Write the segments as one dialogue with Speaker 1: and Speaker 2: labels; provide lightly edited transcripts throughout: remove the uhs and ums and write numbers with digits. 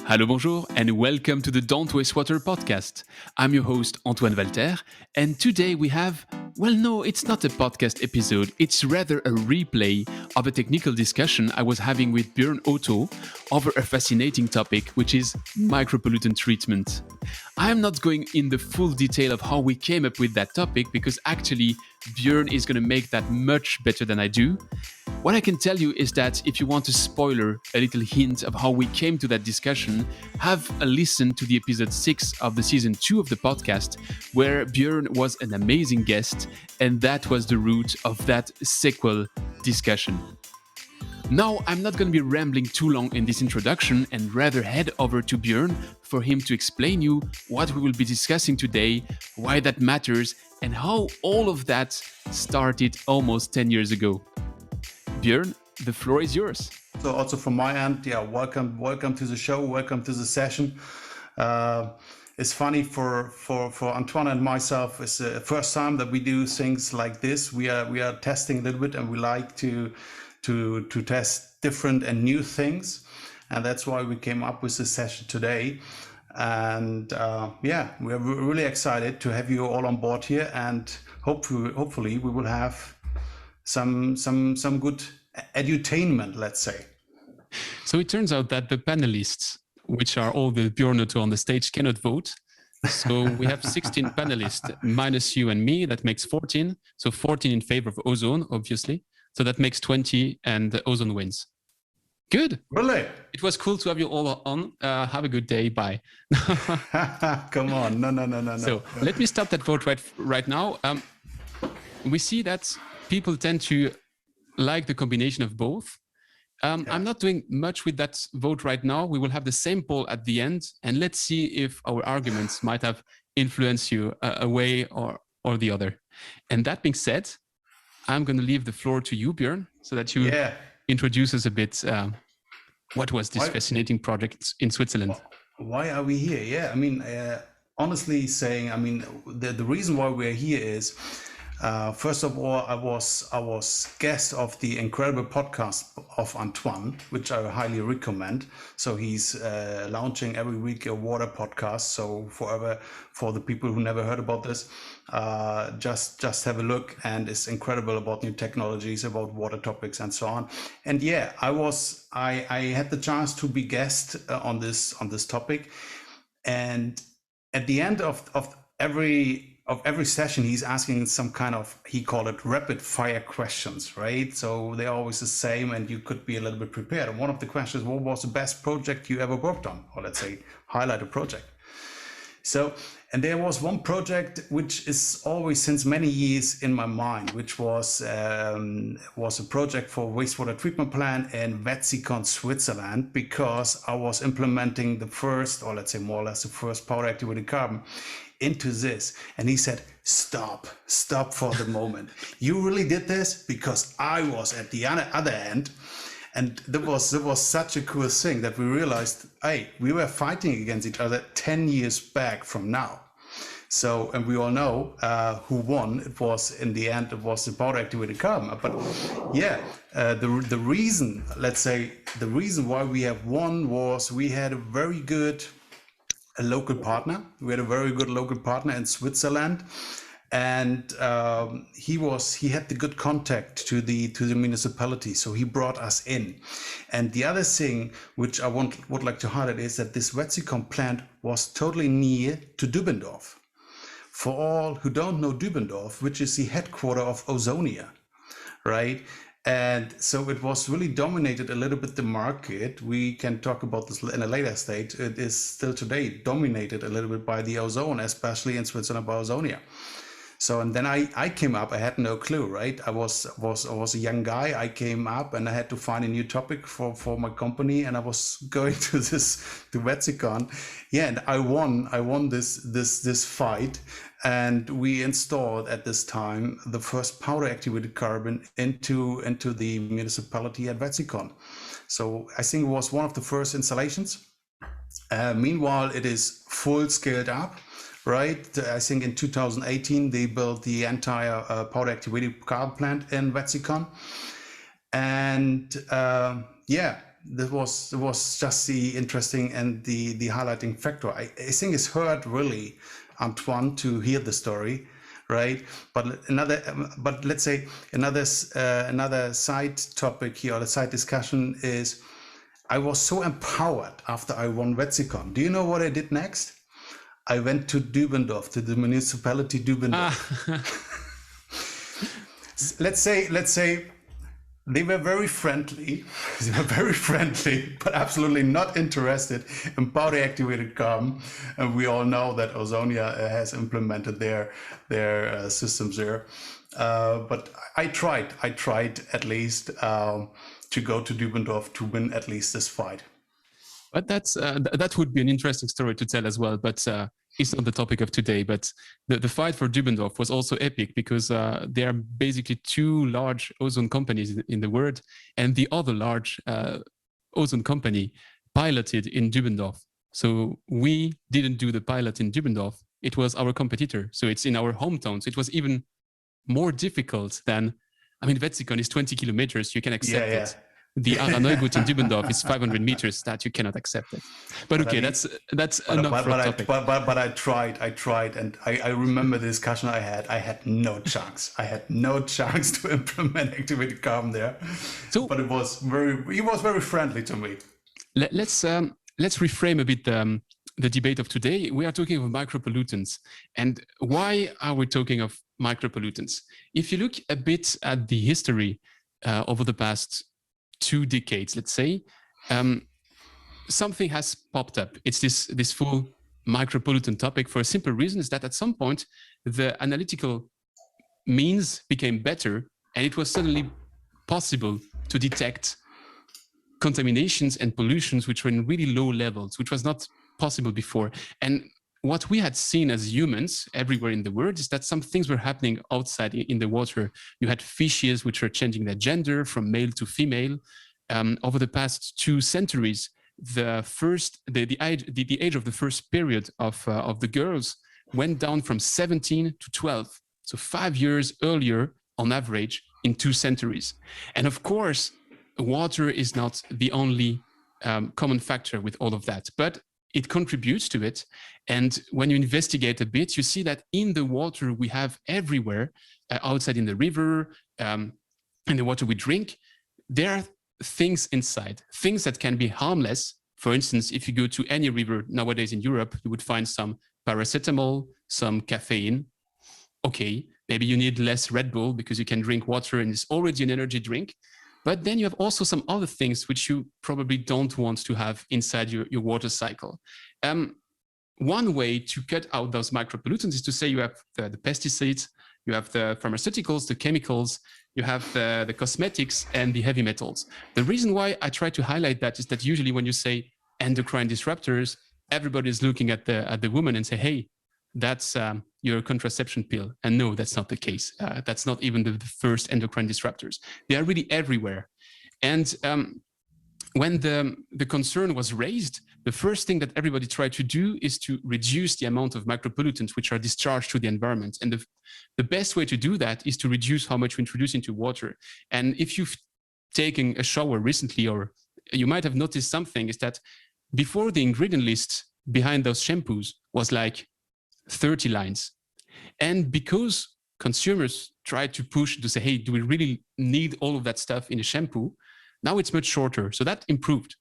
Speaker 1: Hello, bonjour, and welcome to the Don't Wastewater podcast. I'm your host, Antoine Walter, and today we have, well, no, it's not a podcast episode, it's rather a replay of a technical discussion I was having with Björn Otto over a fascinating topic, which is micropollutant treatment. I'm not going in the full detail of how we came up with that topic because actually Björn is going to make that much better than I do. What I can tell you is that if you want a spoiler, a little hint of how we came to that discussion, have a listen to the episode 6 of the season 2 of the podcast, where Björn was an amazing guest, and that was the root of that sequel discussion. Now, I'm not going to be rambling too long in this introduction and rather head over to Björn for him to explain you what we will be discussing today, why that matters, and how all of that started almost 10 years ago. Björn, the floor is yours.
Speaker 2: So also from my end, welcome to the show, welcome to the session. It's funny for Antoine and myself. It's the first time that we do things like this. We are testing a little bit, and we like to test different and new things, and that's why we came up with this session today. And we're really excited to have you all on board here, and hopefully we will have some good edutainment, let's say.
Speaker 1: So it turns out that the panelists, which are all the Björn Otto on the stage, cannot vote. So we have 16 panelists minus you and me. That makes 14. So 14 in favor of Ozone, obviously. So that makes 20, and Ozone wins. Good.
Speaker 2: Really?
Speaker 1: It was cool to have you all on. Have a good day. Bye.
Speaker 2: Come on. No.
Speaker 1: So let me start that vote right now. We see that people tend to like the combination of both. I'm not doing much with that vote right now. We will have the same poll at the end, and let's see if our arguments might have influenced you a way or the other. And that being said, I'm going to leave the floor to you, Björn, so that you introduce us a bit. What was this fascinating project in Switzerland?
Speaker 2: Why are we here? Yeah, I mean, honestly saying, I mean, the reason why we're here is, first of all, I was guest of the incredible podcast of Antoine, which I highly recommend. So he's launching every week a water podcast. So for the people who never heard about this, just have a look, and it's incredible about new technologies, about water topics, and so on. And yeah, I had the chance to be guest on this topic, and at the end of every session, he's asking some kind of, he called it rapid fire questions, right? So they're always the same, and you could be a little bit prepared. And one of the questions, what was the best project you ever worked on? Or let's say, highlight a project. So, and there was one project which is always since many years in my mind, which was a project for wastewater treatment plant in Wetzikon, Switzerland, because I was implementing the first, or let's say more or less the first powder activated carbon into this. And he said, stop for the moment. You really did this? Because I was at the other end. And there was such a cool thing that we realized, hey, we were fighting against each other 10 years back from now. So, and we all know who won. It was, in the end, it was the powder activated carbon. But yeah, the reason, let's say, the reason why we have won was we had a very good local partner. We had a very good local partner in Switzerland. And he had the good contact to the municipality, so he brought us in. And the other thing which I would like to highlight is that this Wetzikon plant was totally near to Dübendorf. For all who don't know Dübendorf, which is the headquarter of Ozonia, right? And so it was really dominated a little bit the market. We can talk about this in a later stage. It is still today dominated a little bit by the ozone, especially in Switzerland by Ozonia. So, and then I came up, I had no clue, right? I was a young guy. I came up and I had to find a new topic for my company, and I was going to Wetzikon. Yeah, and I won this fight, and we installed at this time the first powder activated carbon into the municipality at Wetzikon. So I think it was one of the first installations. Meanwhile, it is full scaled up. Right, I think in 2018 they built the entire powder activated carbon plant in Wetzikon, and that was just the interesting and the highlighting factor. I think it's hard really, Antoine, to hear the story, right? But let's say another side topic here, or the side discussion is, I was so empowered after I won Wetzikon. Do you know what I did next? I went to Dübendorf, to the municipality Dübendorf. Let's say they were very friendly. They were very friendly, but absolutely not interested in powder activated carbon. And we all know that Ozone has implemented their systems there. But I tried at least to go to Dübendorf to win at least this fight.
Speaker 1: But that would be an interesting story to tell as well. But it's not the topic of today. But the fight for Dübendorf was also epic because there are basically two large ozone companies in the world, and the other large ozone company piloted in Dübendorf. So we didn't do the pilot in Dübendorf. It was our competitor. So it's in our hometown. So it was even more difficult than, I mean, Wetzikon is 20 kilometers. You can accept it. The Araneugut in Dübendorf is 500 meters. That you cannot accept it. But okay, that's enough for a topic.
Speaker 2: But I tried, and I remember the discussion I had. I had no chance. I had no chance to implement activated carbon there. So, but he was very friendly to me.
Speaker 1: Let's reframe a bit the debate of today. We are talking of micropollutants, and why are we talking of micropollutants? If you look a bit at the history over the past 2 decades, let's say, something has popped up. It's this full micropollutant topic for a simple reason, is that at some point the analytical means became better, and it was suddenly possible to detect contaminations and pollutions which were in really low levels, which was not possible before. And what we had seen as humans everywhere in the world is that some things were happening outside in the water. You had fishes which were changing their gender from male to female. Over the past 2 centuries, the age of the first period of the girls went down from 17 to 12. So 5 years earlier on average in 2 centuries. And of course, water is not the only common factor with all of that, but it contributes to it. And when you investigate a bit, you see that in the water we have everywhere, outside in the river, in the water we drink, there are things inside, things that can be harmless. For instance, if you go to any river nowadays in Europe, you would find some paracetamol, some caffeine. Okay, maybe you need less Red Bull because you can drink water and it's already an energy drink. But then you have also some other things which you probably don't want to have inside your water cycle. One way to cut out those micropollutants is to say you have the pesticides, you have the pharmaceuticals, the chemicals, you have the cosmetics and the heavy metals. The reason why I try to highlight that is that usually when you say endocrine disruptors, everybody is looking at the woman and say, hey, that's your contraception pill. And no, that's not the case. That's not even the first endocrine disruptors. They are really everywhere. And when the concern was raised, the first thing that everybody tried to do is to reduce the amount of micropollutants which are discharged to the environment. And the best way to do that is to reduce how much we introduce into water. And if you've taken a shower recently, or you might have noticed something, is that before the ingredient list behind those shampoos was like 30 lines. And because consumers tried to push to say, hey, do we really need all of that stuff in a shampoo? Now it's much shorter. So that improved.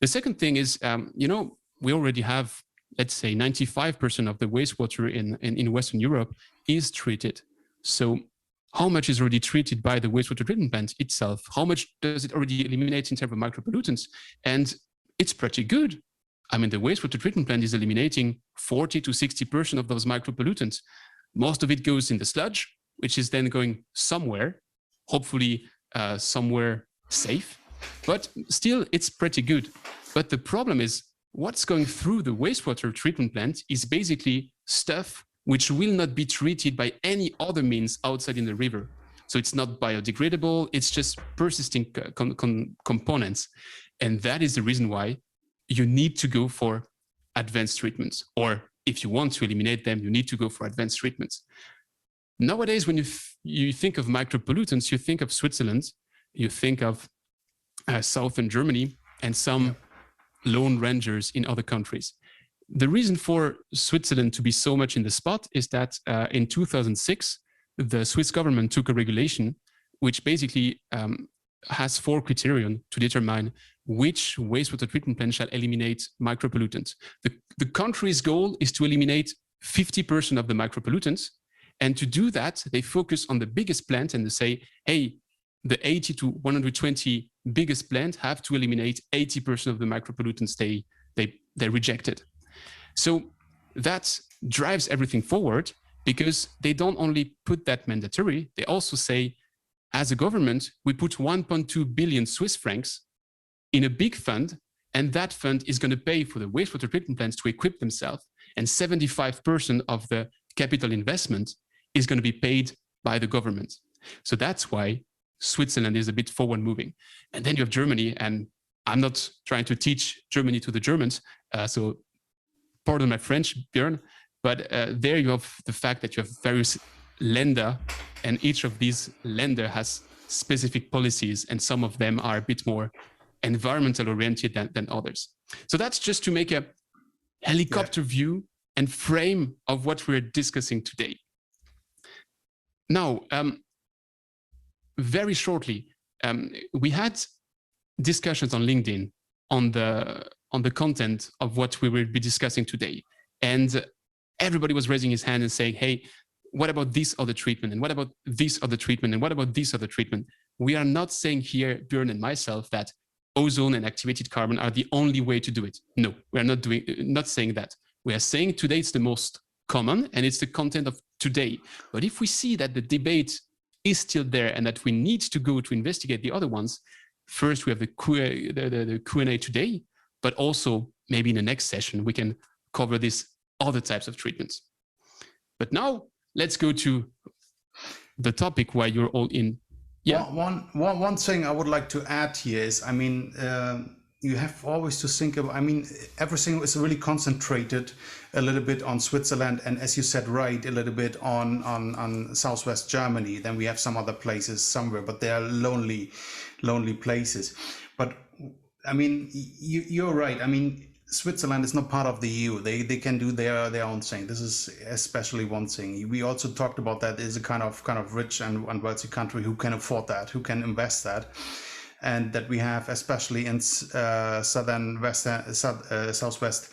Speaker 1: The second thing is, we already have, let's say, 95% of the wastewater in Western Europe is treated. So how much is already treated by the wastewater treatment plant itself? How much does it already eliminate in terms of micropollutants? And it's pretty good. I mean, the wastewater treatment plant is eliminating 40 to 60% of those micropollutants. Most of it goes in the sludge, which is then going somewhere, hopefully somewhere safe. But still, it's pretty good. But the problem is, what's going through the wastewater treatment plant is basically stuff which will not be treated by any other means outside in the river. So it's not biodegradable, it's just persisting components. And that is the reason why you need to go for advanced treatments. Or if you want to eliminate them, you need to go for advanced treatments. Nowadays, when you think of micropollutants, you think of Switzerland, you think of southern Germany, and some lone rangers in other countries. The reason for Switzerland to be so much in the spot is that in 2006, the Swiss government took a regulation which basically has 4 criteria to determine which wastewater treatment plant shall eliminate micropollutants. The country's goal is to eliminate 50% of the micropollutants. And to do that, they focus on the biggest plant and they say, hey, the 80 to 120 biggest plants have to eliminate 80% of the micropollutants they rejected. So that drives everything forward because they don't only put that mandatory, they also say, as a government, we put 1.2 billion Swiss francs in a big fund, and that fund is going to pay for the wastewater treatment plants to equip themselves, and 75% of the capital investment is going to be paid by the government. So that's why Switzerland is a bit forward moving. And then you have Germany, and I'm not trying to teach Germany to the Germans, so pardon my French, Björn, but there you have the fact that you have various lender, and each of these lender has specific policies, and some of them are a bit more environmental oriented than others. So that's just to make a helicopter view and frame of what we're discussing today. Now, very shortly, we had discussions on LinkedIn on the content of what we will be discussing today, and everybody was raising his hand and saying, hey, what about this other treatment? And what about this other treatment? And what about this other treatment? We are not saying here, Björn and myself, that ozone and activated carbon are the only way to do it. No, we are not saying that. We are saying today it's the most common and it's the content of today. But if we see that the debate is still there and that we need to go to investigate the other ones, first we have the Q&A today, but also maybe in the next session we can cover these other types of treatments. But now let's go to the topic why you're all in. Yeah.
Speaker 2: One thing I would like to add here is, I mean, you have always to think about, I mean, everything is really concentrated a little bit on Switzerland, and as you said, right, a little bit on Southwest Germany. Then we have some other places somewhere, but they are lonely places. But I mean, you're right. I mean, Switzerland is not part of the EU. They can do their own thing. This is especially one thing. We also talked about that is a kind of rich and wealthy country who can afford that, who can invest that, and that we have, especially in southwest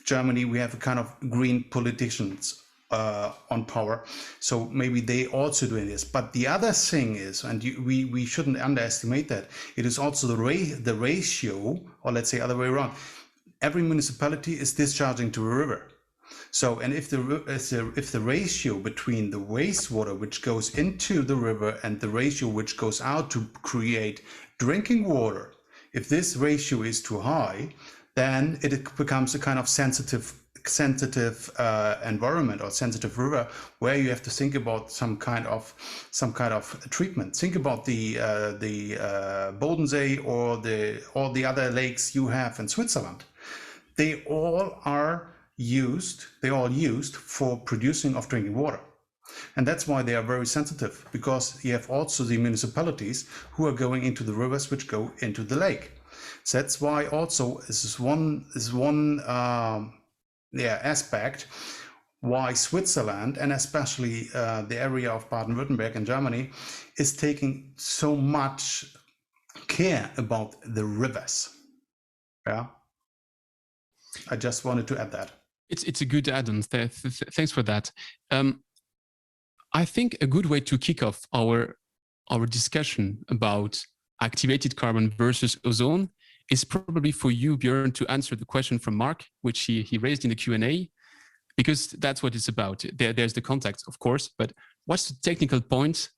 Speaker 2: Germany, we have a kind of green politicians on power. So maybe they also doing this. But the other thing is, and we shouldn't underestimate that, it is also the ratio, or let's say other way around. Every municipality is discharging to a river. So, and if the ratio between the wastewater which goes into the river and the ratio which goes out to create drinking water, if this ratio is too high, then it becomes a kind of sensitive environment or sensitive river where you have to think about some kind of treatment. Think about the Bodensee or all the other lakes you have in Switzerland. They all used for producing of drinking water. And that's why they are very sensitive, because you have also the municipalities who are going into the rivers which go into the lake. So that's why also this is one aspect why Switzerland, and especially the area of Baden-Württemberg in Germany, is taking so much care about the rivers. Yeah. I just wanted to add that.
Speaker 1: It's a good add-on. Thanks for that. I think a good way to kick off our discussion about activated carbon versus ozone is probably for you, Björn, to answer the question from Mark, which he raised in the Q&A, because that's what it's about. There's the context, of course, but what's the technical point?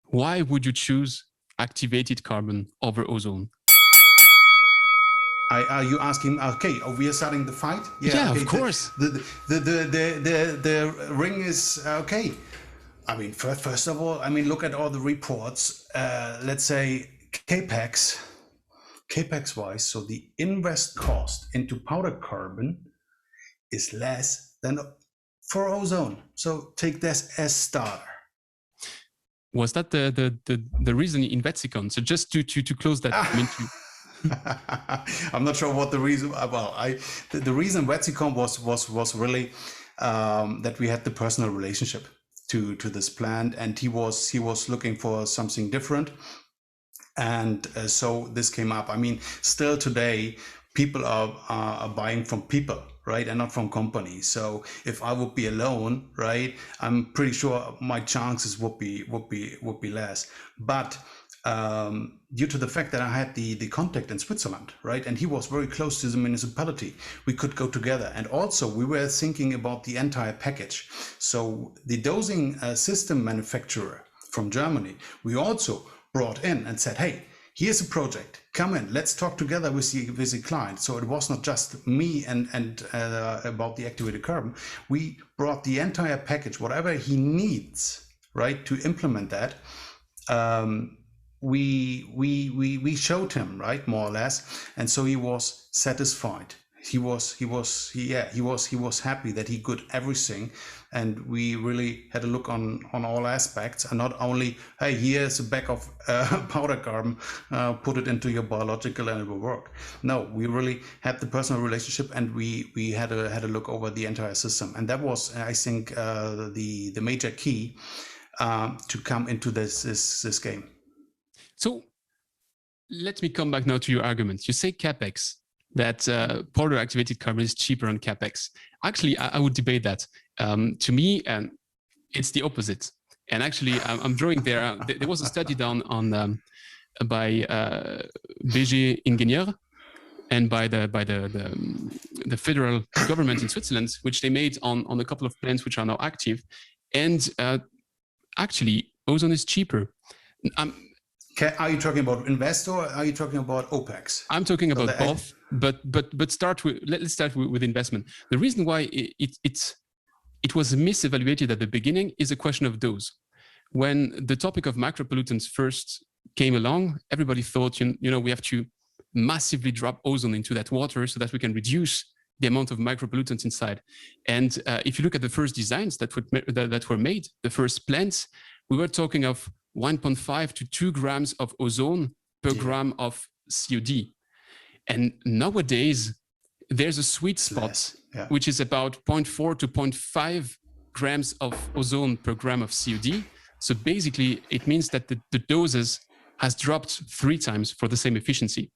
Speaker 1: Why would you choose activated carbon over ozone?
Speaker 2: Are you asking? Okay, we are starting the fight.
Speaker 1: Yeah,
Speaker 2: okay,
Speaker 1: of course.
Speaker 2: The ring is okay. I mean, first of all, I mean, look at all the reports. Let's say capex wise, so the invest cost into powder carbon is less than for ozone. So take this as starter.
Speaker 1: Was that the reason in Wetzikon? So just to close that.
Speaker 2: I'm not sure what the reason. Well, the reason Wetzikon was really that we had the personal relationship to this plant, and he was looking for something different, and so this came up. I mean, still today, people are buying from people, right, and not from companies. So if I would be alone, right, I'm pretty sure my chances would be less. But due to the fact that I had the contact in Switzerland, right, and he was very close to the municipality, we could go together. And also we were thinking about the entire package. So the dosing system manufacturer from Germany, we also brought in and said, hey, here's a project, come in, let's talk together with the client. So it was not just me and about the activated carbon. We brought the entire package, whatever he needs, right, to implement that. We showed him, right, more or less, and so he was satisfied. He was happy that he could everything, and we really had a look on all aspects, and not only, hey, here's a bag of powder carbon, put it into your biological and it will work. No, we really had the personal relationship, and we had a look over the entire system, and that was, I think, the major key to come into this game.
Speaker 1: So let me come back now to your argument. You say CapEx, that powder activated carbon is cheaper on CapEx. Actually, I would debate that. To me, it's the opposite. And actually, I'm drawing there. There was a study done on by BG Ingenieur and by the federal government in Switzerland, which they made on a couple of plants which are now active. And actually, ozone is cheaper.
Speaker 2: Are you talking about investor, or are you talking about OPEX?
Speaker 1: I'm talking about both, but let's start with investment. The reason why it was misevaluated at the beginning is a question of dose. When the topic of micropollutants first came along, everybody thought, we have to massively drop ozone into that water so that we can reduce the amount of micropollutants inside. And if you look at the first designs that were made, the first plants, we were talking of 1.5 to 2 grams of ozone per gram of COD. And nowadays, there's a sweet spot, which is about 0.4 to 0.5 grams of ozone per gram of COD. So basically, it means that the doses has dropped 3 times for the same efficiency.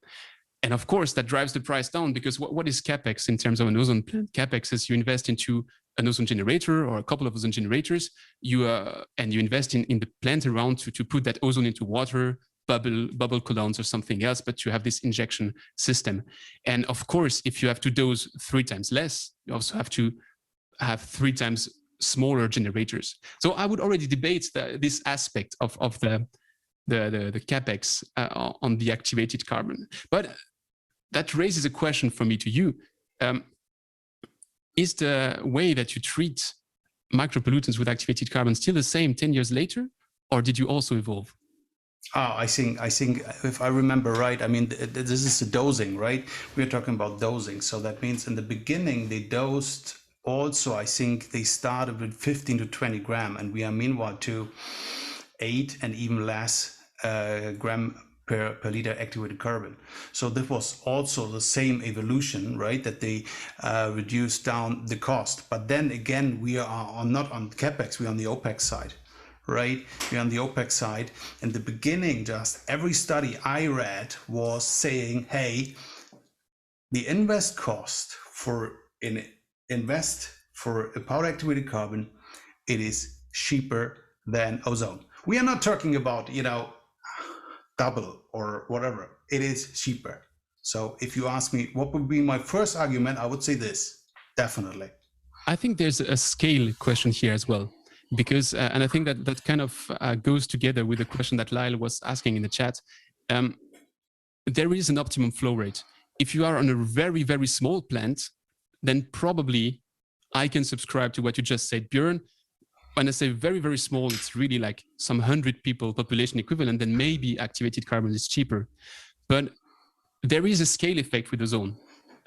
Speaker 1: And of course, that drives the price down, because what is CapEx in terms of an ozone plant? CapEx is you invest into an ozone generator or a couple of ozone generators, and you invest in the plant around to put that ozone into water, bubble columns or something else, but you have this injection system. And of course, if you have to dose 3 times less, you also have to have 3 times smaller generators. So I would already debate this aspect of the CapEx on the activated carbon. But that raises a question for me to you. Is the way that you treat micropollutants with activated carbon still the same 10 years later, or did you also evolve?
Speaker 2: I think if I remember right, I mean, this is the dosing, right? We're talking about dosing. So that means in the beginning, they dosed also, I think they started with 15 to 20 gram, and we are meanwhile to 8 and even less gram per liter activated carbon. So this was also the same evolution, right? That they reduced down the cost. But then again, we are not on CapEx, we're on the OPEX side, right? We're on the OPEX side. In the beginning, just every study I read was saying, hey, the invest cost for a powder activated carbon, it is cheaper than ozone. We are not talking about, double or whatever. It is cheaper. So if you ask me what would be my first argument, I would say this, definitely.
Speaker 1: I think there's a scale question here as well, because, and I think that kind of goes together with the question that Lyle was asking in the chat. There is an optimum flow rate. If you are on a very, very small plant, then probably I can subscribe to what you just said, Björn. When I say very, very small, it's really like some 100 people population equivalent, then maybe activated carbon is cheaper. But there is a scale effect with ozone.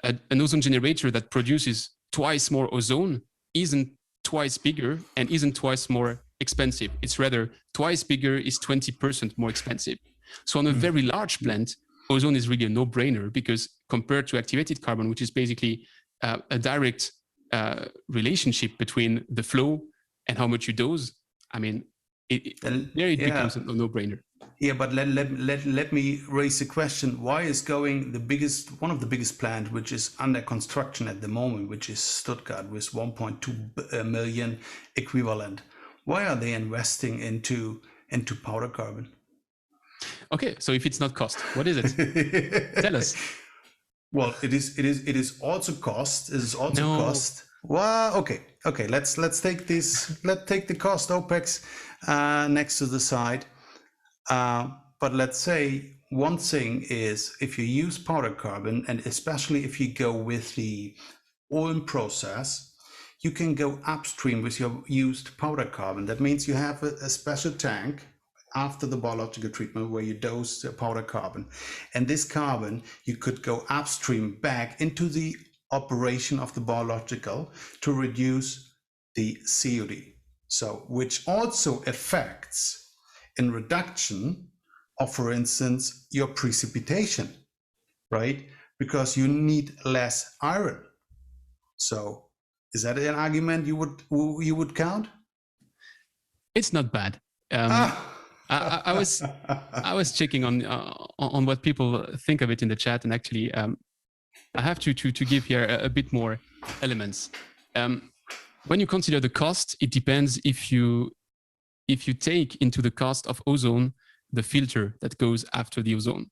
Speaker 1: An ozone generator that produces twice more ozone isn't twice bigger and isn't twice more expensive. It's rather twice bigger is 20% more expensive. So on a very large plant, ozone is really a no-brainer, because compared to activated carbon, which is basically a direct relationship between the flow and how much you dose, I mean, it becomes a no-brainer.
Speaker 2: Yeah, but let me raise the question: why is one of the biggest plant which is under construction at the moment, which is Stuttgart with 1.2 million equivalent? Why are they investing into powder carbon?
Speaker 1: Okay, so if it's not cost, what is it? Tell us.
Speaker 2: Well, it is also cost. It is also cost. Well, okay. Let's take this. Let's take the cost OPEX next to the side. But let's say one thing is, if you use powder carbon, and especially if you go with the oil process, you can go upstream with your used powder carbon. That means you have a special tank after the biological treatment where you dose the powder carbon. And this carbon, you could go upstream back into the operation of the biological to reduce the COD. So, which also affects in reduction of, for instance, your precipitation, right? Because you need less iron. So is that an argument you would count?
Speaker 1: It's not bad. I was checking on what people think of it in the chat, and actually I have to give here a bit more elements. When you consider the cost, it depends if you take into the cost of ozone the filter that goes after the ozone.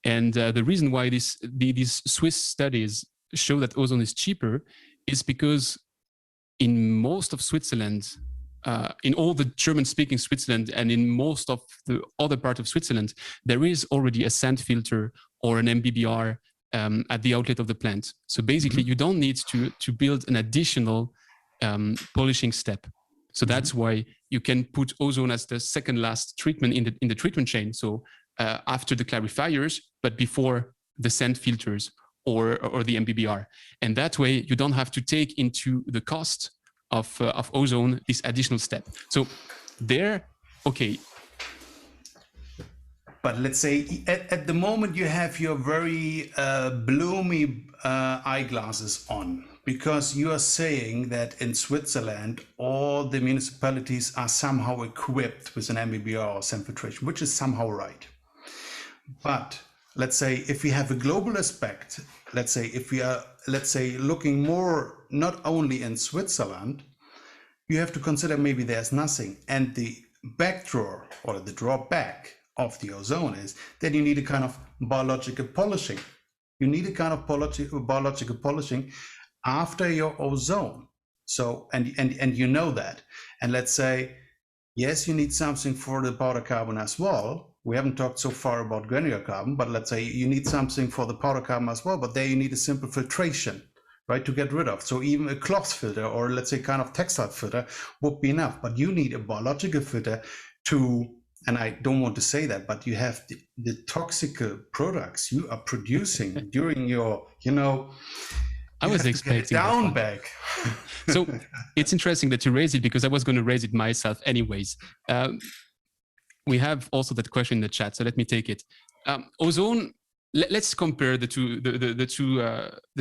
Speaker 1: And the reason why these Swiss studies show that ozone is cheaper is because in most of Switzerland, in all the German-speaking Switzerland and in most of the other part of Switzerland, there is already a sand filter or an MBBR at the outlet of the plant. So basically, you don't need to build an additional polishing step. So that's why you can put ozone as the second last treatment in the treatment chain. So after the clarifiers, but before the sand filters or the MBBR. And that way you don't have to take into the cost of ozone this additional step. So there, okay.
Speaker 2: But let's say at the moment you have your very bloomy eyeglasses on, because you are saying that in Switzerland, all the municipalities are somehow equipped with an MBBR or sand filtration, which is somehow right. But let's say if we have a global aspect, let's say if we are, let's say, looking more not only in Switzerland, you have to consider maybe there's nothing. And the backdraw or the drawback of the ozone is that you need a kind of biological polishing. You need a kind of biological polishing after your ozone. So, and you know that. And let's say, yes, you need something for the powder carbon as well. We haven't talked so far about granular carbon, but let's say you need something for the powder carbon as well, but there you need a simple filtration, right, to get rid of. So even a cloth filter or let's say kind of textile filter would be enough, but you need a biological filter to, and I don't want to say that, but you have the toxic products you are producing during your, you know,
Speaker 1: I was expecting
Speaker 2: down back.
Speaker 1: So it's interesting that you raise it, because I was going to raise it myself anyways. We have also that question in the chat, so let me take it. Ozone. Let's compare the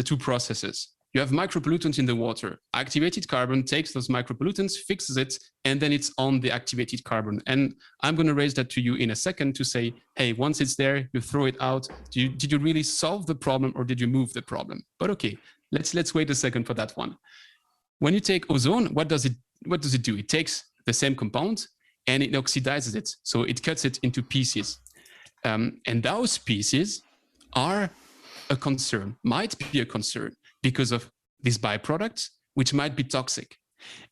Speaker 1: two processes. You have micropollutants in the water. Activated carbon takes those micropollutants, fixes it, and then it's on the activated carbon. And I'm going to raise that to you in a second to say, hey, once it's there, you throw it out. Did you really solve the problem, or did you move the problem? But okay, let's wait a second for that one. When you take ozone, what does it do? It takes the same compound and it oxidizes it. So it cuts it into pieces. And those pieces are a concern, might be a concern, because of these byproducts, which might be toxic.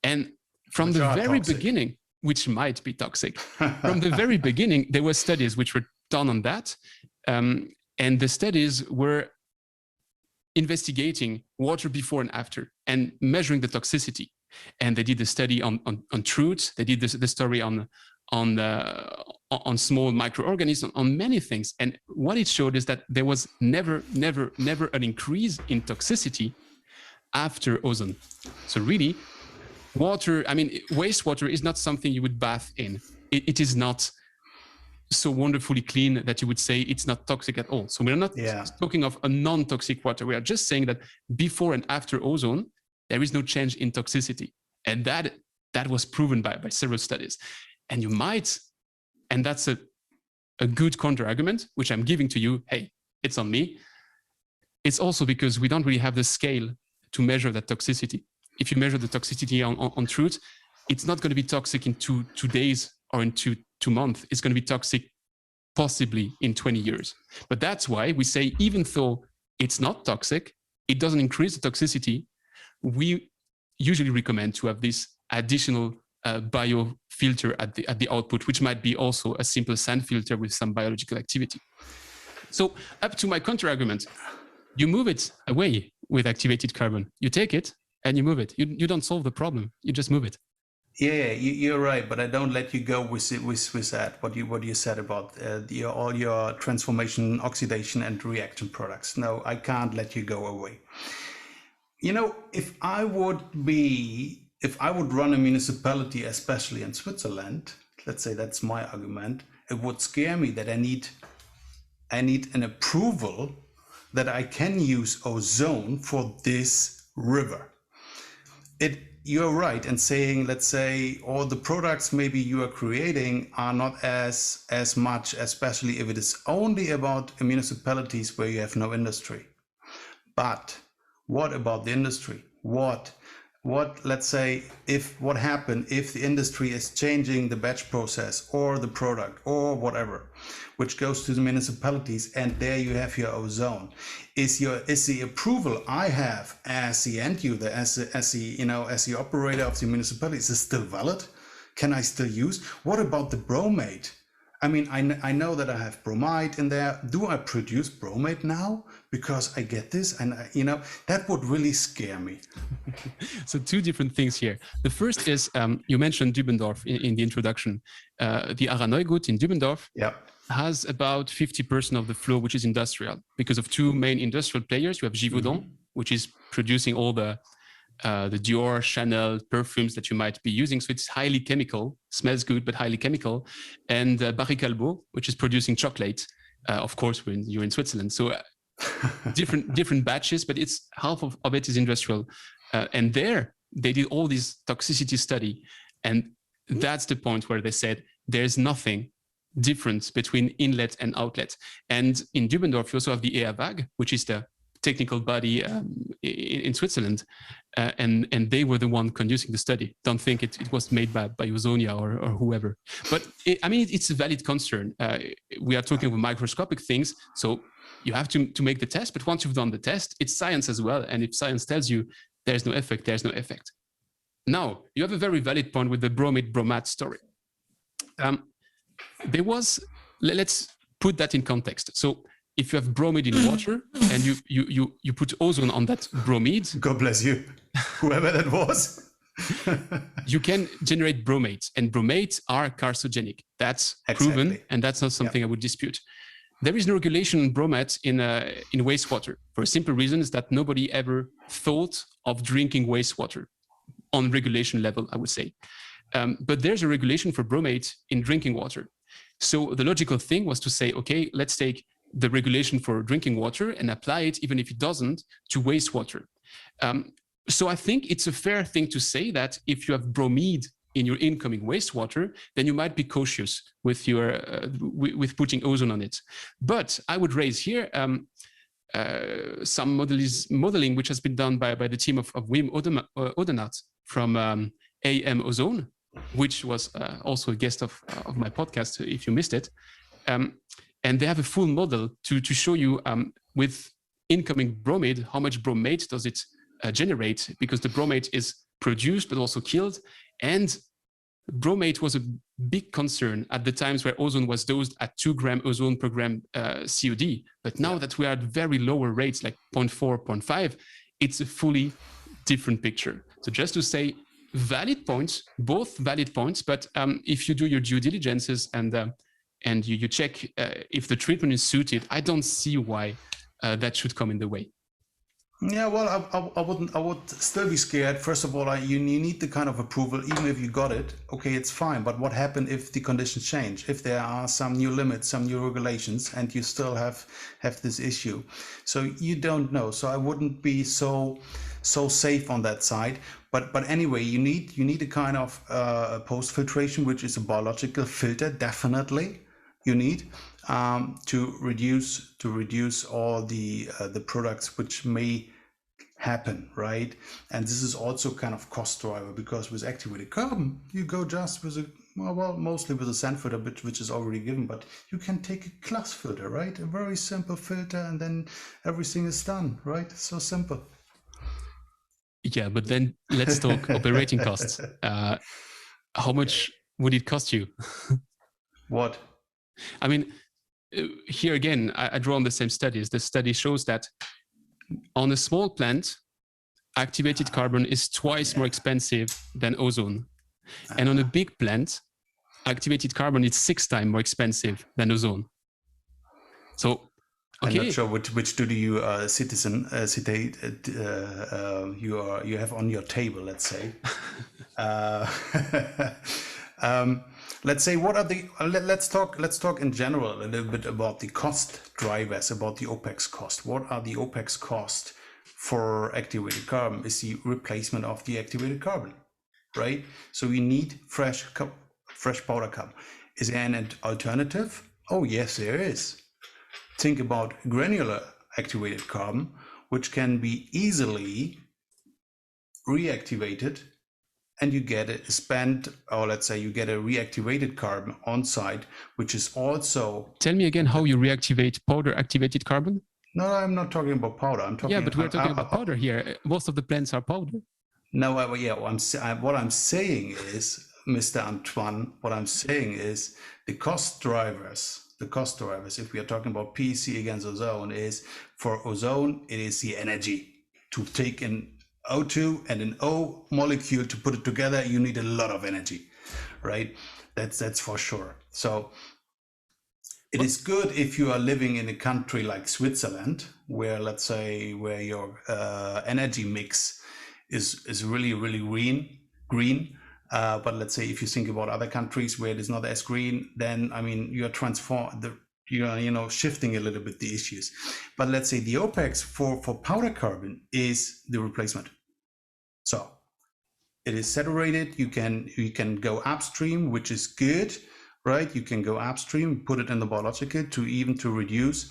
Speaker 1: And from the very beginning, which might be toxic, from the very beginning, there were studies which were done on that. And the studies were investigating water before and after and measuring the toxicity. And they did the study on truths. They did the story on small microorganisms, on many things. And what it showed is that there was never an increase in toxicity after ozone. So really, water, I mean, wastewater is not something you would bath in. It is not so wonderfully clean that you would say it's not toxic at all. So we're not talking of a non-toxic water. We are just saying that before and after ozone, there is no change in toxicity. And that was proven by several studies. And you might, and that's a good counter-argument, which I'm giving to you, hey, it's on me. It's also because we don't really have the scale to measure that toxicity. If you measure the toxicity on truth, it's not going to be toxic in two days or in two months. It's going to be toxic possibly in 20 years. But that's why we say, even though it's not toxic, it doesn't increase the toxicity. We usually recommend to have this additional biofilter at the output, which might be also a simple sand filter with some biological activity. So up to my counter-argument, you move it away with activated carbon. You take it and you move it. You don't solve the problem. You just move it.
Speaker 2: Yeah, you're right, but I don't let you go with that. What you said about all your transformation, oxidation, and reaction products. No, I can't let you go away. You know, if I would run a municipality, especially in Switzerland, let's say that's my argument, it would scare me that I need an approval that I can use ozone for this river. You're right in saying, let's say, all the products maybe you are creating are not as much, especially if it is only about municipalities where you have no industry. But what about the industry? What let's say, what happened if the industry is changing the batch process or the product or whatever, which goes to the municipalities, and there you have your ozone. Is the approval I have as the end user, as the operator of the municipality, is it still valid? Can I still use? What about the bromate? I mean, I know that I have bromide in there. Do I produce bromate now because I get this? And that would really scare me.
Speaker 1: So two different things here. The first is, you mentioned Dübendorf in the introduction. The Araneugut in Dübendorf has about 50% of the flow, which is industrial, because of two main industrial players. You have Givaudan, which is producing all the Dior, Chanel perfumes that you might be using. So it's highly chemical, smells good, but highly chemical. And Barry Callebaut, which is producing chocolate. Of course, you're in Switzerland. So different batches, but it's half of it is industrial. And there they did all this toxicity study. And that's the point where they said there's nothing different between inlet and outlet. And in Dübendorf, you also have the EAWAG, which is the technical body in Switzerland, and they were the one conducting the study. Don't think it was made by Ozonia or whoever. But it's a valid concern. We are talking about microscopic things, so you have to make the test. But once you've done the test, it's science as well. And if science tells you there's no effect, there's no effect. Now, you have a very valid point with the bromate story. Let's put that in context. So if you have bromide in water and you put ozone on that bromide,
Speaker 2: God bless you, whoever that was,
Speaker 1: you can generate bromates, and bromates are carcinogenic. That's proven, and that's not something I would dispute. There is no regulation on bromates in wastewater for a simple reason, is that nobody ever thought of drinking wastewater on regulation level, I would say. But there's a regulation for bromate in drinking water. So the logical thing was to say, okay, let's take the regulation for drinking water and apply it, even if it doesn't, to wastewater. So I think it's a fair thing to say that if you have bromide in your incoming wastewater, then you might be cautious with your with putting ozone on it. But I would raise here some modeling which has been done by the team of Wim Odenat from AM Ozone, which was also a guest of my podcast, if you missed it. And they have a full model to show you with incoming bromide, how much bromate does it generate, because the bromate is produced but also killed. And bromate was a big concern at the times where ozone was dosed at 2 grams ozone per gram COD. But now that we are at very lower rates, like 0.4, 0.5, it's a fully different picture. So just to say, valid points, both valid points, but if you do your due diligences and you check if the treatment is suited, I don't see why that should come in the way.
Speaker 2: Yeah, well, I wouldn't. I would still be scared. First of all, you need the kind of approval, even if you got it. Okay, it's fine. But what happens if the conditions change? If there are some new limits, some new regulations, and you still have this issue, so you don't know. So I wouldn't be so safe on that side. But anyway, you need a kind of post filtration, which is a biological filter, definitely. You need to reduce all the products which may happen, right? And this is also kind of cost driver, because with activated carbon you go just with a well, mostly with a sand filter, which is already given, but you can take a glass filter, right? A very simple filter, and then everything is done, right? So simple.
Speaker 1: Yeah, but then let's talk operating costs. How much would it cost you?
Speaker 2: What?
Speaker 1: I mean, here again, I draw on the same studies. The study shows that on a small plant, activated carbon is twice more expensive than ozone. And on a big plant, activated carbon is 6 times more expensive than ozone. So, okay.
Speaker 2: I'm not sure which do you citate you have on your table, let's say. Let's say, what are the let's talk in general a little bit about the cost drivers, about the OPEX cost. What are the OPEX cost for activated carbon? Is the replacement of the activated carbon, right? So we need fresh powder carbon. Is there an alternative? Oh yes, there is. Think about granular activated carbon, which can be easily reactivated, and you get a spent, or let's say you get a reactivated carbon on site, which is also.
Speaker 1: Tell me again how you reactivate powder activated carbon?
Speaker 2: No, I'm not talking about powder. I'm talking.
Speaker 1: Yeah, but we're talking about powder here. Most of the plants are powder.
Speaker 2: No, what I'm saying is, Mr. Antoine, what I'm saying is the cost drivers. The cost drivers, if we are talking about PEC against ozone, is for ozone, it is the energy to take an O2 and an O molecule to put it together. You need a lot of energy, right? That's for sure. So it is good if you are living in a country like Switzerland, where, let's say, where your energy mix is really green. But let's say if you think about other countries where it is not as green, then I mean you're shifting a little bit the issues. But let's say the OPEX for powder carbon is the replacement. So it is saturated. You can go upstream, which is good, right? You can go upstream, put it in the biological to reduce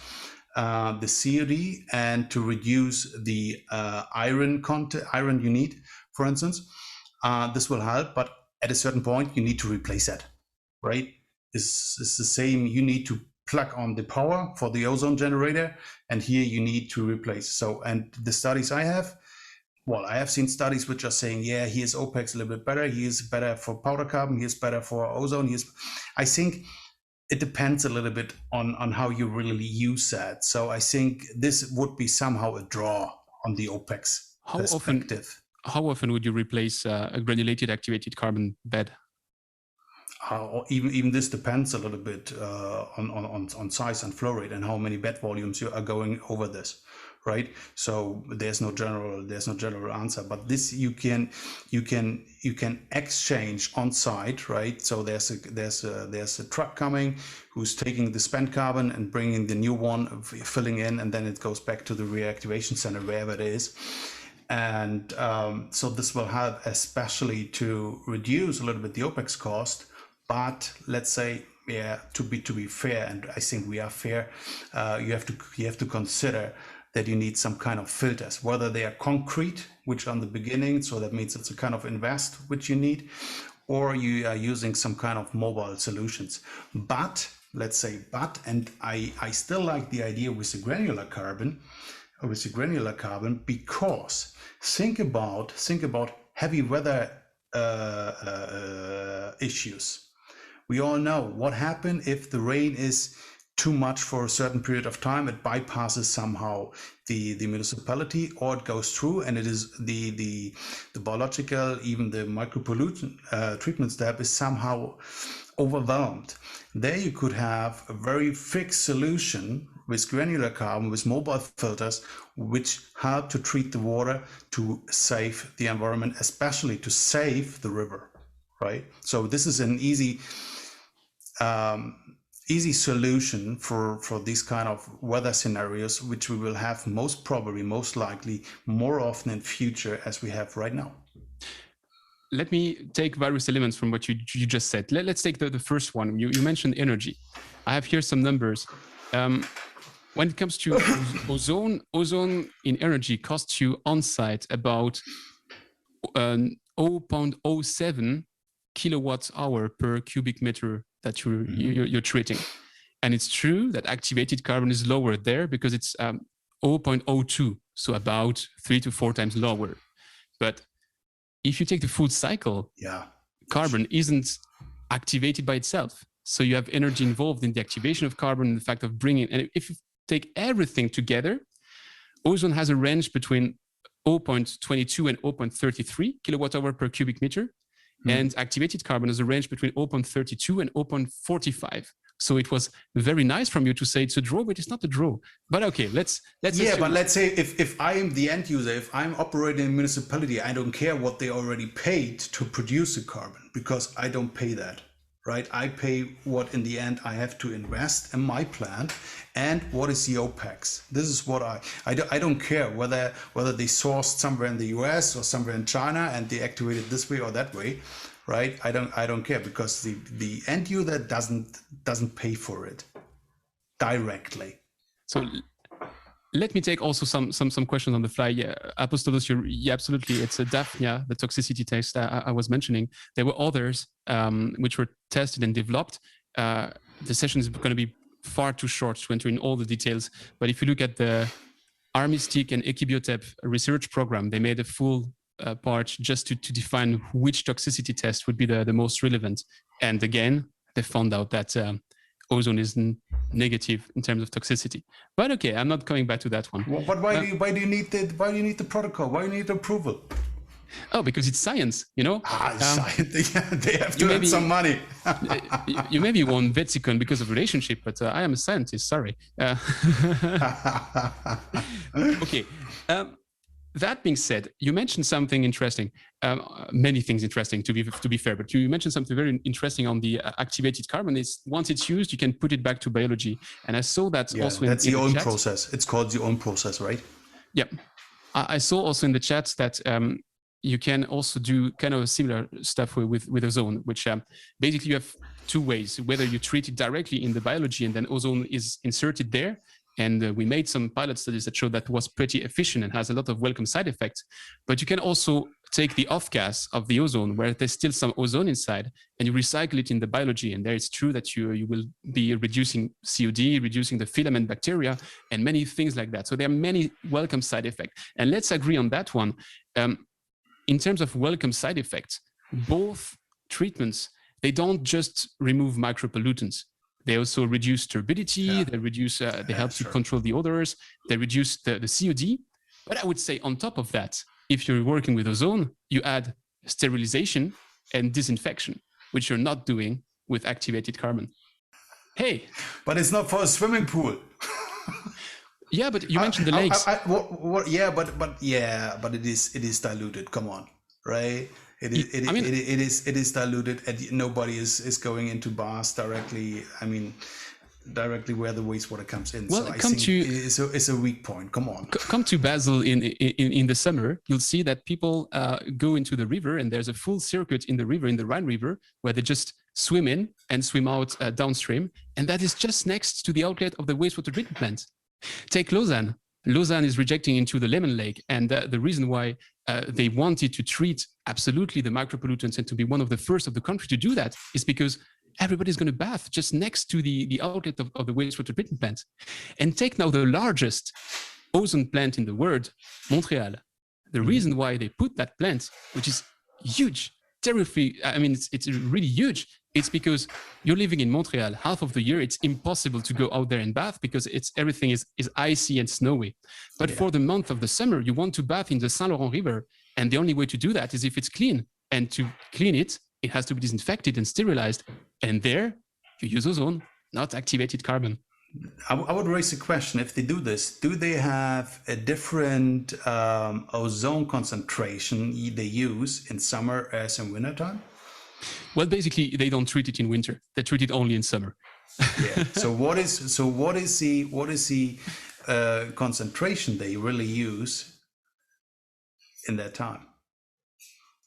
Speaker 2: the COD and to reduce the iron you need, for instance. This will help, but at a certain point you need to replace that, right? This is the same. You need to plug on the power for the ozone generator, and here you need to replace. So, and the studies I have seen studies which are saying, yeah, here's OPEX a little bit better, here's better for powder carbon, here's better for ozone. I think it depends a little bit on how you really use that. So I think this would be somehow a draw on the OPEX perspective.
Speaker 1: How often would you replace a granulated activated carbon bed?
Speaker 2: Even this depends a little bit on size and flow rate and how many bed volumes you are going over this, right? So there's no general answer, but this you can exchange on site, right? So there's a truck coming who's taking the spent carbon and bringing the new one, filling in, and then it goes back to the reactivation center wherever it is. And so this will help especially to reduce a little bit the OPEX cost. But let's say, yeah, to be fair, and I think we are fair, you have to consider that you need some kind of filters, whether they are concrete, which on the beginning, so that means it's a kind of invest which you need, or you are using some kind of mobile solutions. But let's say, and I still like the idea with the granular carbon, because think about heavy weather issues. We all know what happens if the rain is too much for a certain period of time. It bypasses somehow the municipality, or it goes through, and it is the biological, even the micropollutant treatment step is somehow overwhelmed. There you could have a very fixed solution, with granular carbon, with mobile filters, which help to treat the water to save the environment, especially to save the river, right? So this is an easy solution for these kind of weather scenarios, which we will have most likely more often in future as we have right now.
Speaker 1: Let me take various elements from what you just said. Let's take the first one. You mentioned energy. I have here some numbers. When it comes to ozone in energy costs you on site about 0.07 kilowatt hour per cubic meter that you're treating. And it's true that activated carbon is lower there because it's 0.02, so about 3 to 4 times lower. But if you take the full cycle, carbon isn't activated by itself. So you have energy involved in the activation of carbon and the fact of bringing, and if you take everything together, ozone has a range between 0.22 and 0.33 kilowatt hour per cubic meter. And activated carbon has a range between 0.32 and 0.45. So it was very nice from you to say it's a draw, but it's not a draw. But okay, let's
Speaker 2: assume. But let's say if I am the end user, if I'm operating a municipality, I don't care what they already paid to produce the carbon, because I don't pay that, right? I pay what in the end I have to invest in my plant, and what is the OPEX. This is what I don't care whether they sourced somewhere in the US or somewhere in China and they activate it this way or that way. Right, I don't care, because the end user doesn't pay for it directly.
Speaker 1: So let me take also some questions on the fly. Yeah, Apostolos, yeah, absolutely. It's a Daphnia, the toxicity test I was mentioning. There were others which were tested and developed. The session is going to be far too short to enter in all the details. But if you look at the Armistic and Ekibiotep research program, they made a full part just to define which toxicity test would be the most relevant. And again, they found out that ozone is negative in terms of toxicity. But okay, I'm not coming back to that one.
Speaker 2: Well, but why do you need the protocol? Why do you need the approval?
Speaker 1: Oh, because it's science, you know.
Speaker 2: Science. They have to earn some money.
Speaker 1: You maybe won Wetzikon because of relationship, but I am a scientist. Sorry. Okay. That being said, you mentioned something interesting, many things interesting to be fair, but you mentioned something very interesting on the activated carbon. Is once it's used, you can put it back to biology. And I saw that also in
Speaker 2: the own
Speaker 1: chat.
Speaker 2: Process. It's called the own process, right?
Speaker 1: Yeah. I saw also in the chat that you can also do kind of similar stuff with ozone, which basically you have two ways, whether you treat it directly in the biology and then ozone is inserted there. And we made some pilot studies that showed that was pretty efficient and has a lot of welcome side effects. But you can also take the off gas of the ozone, where there's still some ozone inside, and you recycle it in the biology. And there it's true that you will be reducing COD, reducing the filament bacteria, and many things like that. So there are many welcome side effects. And let's agree on that one. In terms of welcome side effects, both treatments, they don't just remove micropollutants. They also reduce turbidity, they reduce, they help to control the odors, they reduce the COD. But I would say on top of that, if you're working with ozone, you add sterilization and disinfection, which you're not doing with activated carbon. Hey.
Speaker 2: But it's not for a swimming pool.
Speaker 1: Yeah, but you mentioned the lakes.
Speaker 2: But it is diluted. Come on, right? It is diluted, and nobody is going into bars directly. I mean, directly where the wastewater comes in.
Speaker 1: Well,
Speaker 2: so it's a weak point. Come on.
Speaker 1: Come to Basel in the summer. You'll see that people go into the river, and there's a full circuit in the river, in the Rhine River, where they just swim in and swim out downstream, and that is just next to the outlet of the wastewater treatment plant. Take Lausanne. Lausanne is rejecting into the Lemon Lake, and the reason why they wanted to treat absolutely the micropollutants and to be one of the first of the country to do that is because everybody's going to bath just next to the outlet of the wastewater treatment plant. And take now the largest ozone plant in the world, Montreal. The reason why they put that plant, which is huge, terrifying, I mean, it's really huge. It's because you're living in Montreal half of the year. It's impossible to go out there and bath because everything is icy and snowy. But for the month of the summer, you want to bath in the Saint Laurent River. And the only way to do that is if it's clean. And to clean it, it has to be disinfected and sterilized. And there you use ozone, not activated carbon.
Speaker 2: I would raise the question: if they do this, do they have a different ozone concentration they use in summer as in wintertime?
Speaker 1: Well, basically, they don't treat it in winter. They treat it only in summer.
Speaker 2: Yeah. So what is the concentration they really use in that time?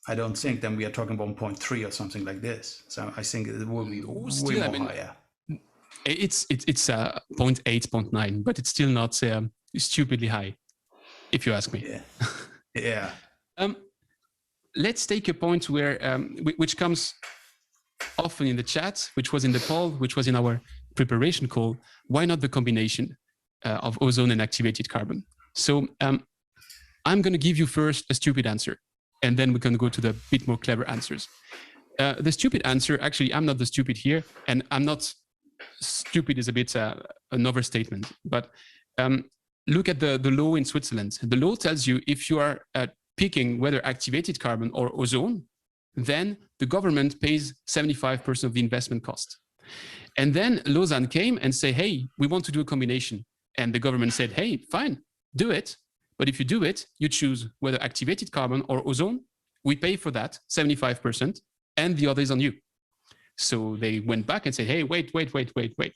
Speaker 2: I don't think then we are talking about 1.3 or something like this. So I think it will be way more higher.
Speaker 1: It's 0.8, 0.9, but it's still not stupidly high, if you ask me.
Speaker 2: Yeah. Yeah.
Speaker 1: Let's take a point where which comes often in the chat, which was in the poll, which was in our preparation call. Why not the combination of ozone and activated carbon? So I'm going to give you first a stupid answer, and then we can go to the bit more clever answers. The stupid answer, actually, I'm not the stupid here, and I'm not stupid is a bit an overstatement, but look at the law in Switzerland. The law tells you if you are picking whether activated carbon or ozone, then the government pays 75% of the investment cost. And then Lausanne came and say, hey, we want to do a combination. And the government said, hey, fine, do it. But if you do it, you choose whether activated carbon or ozone. We pay for that 75%, and the other is on you. So they went back and said, hey, wait.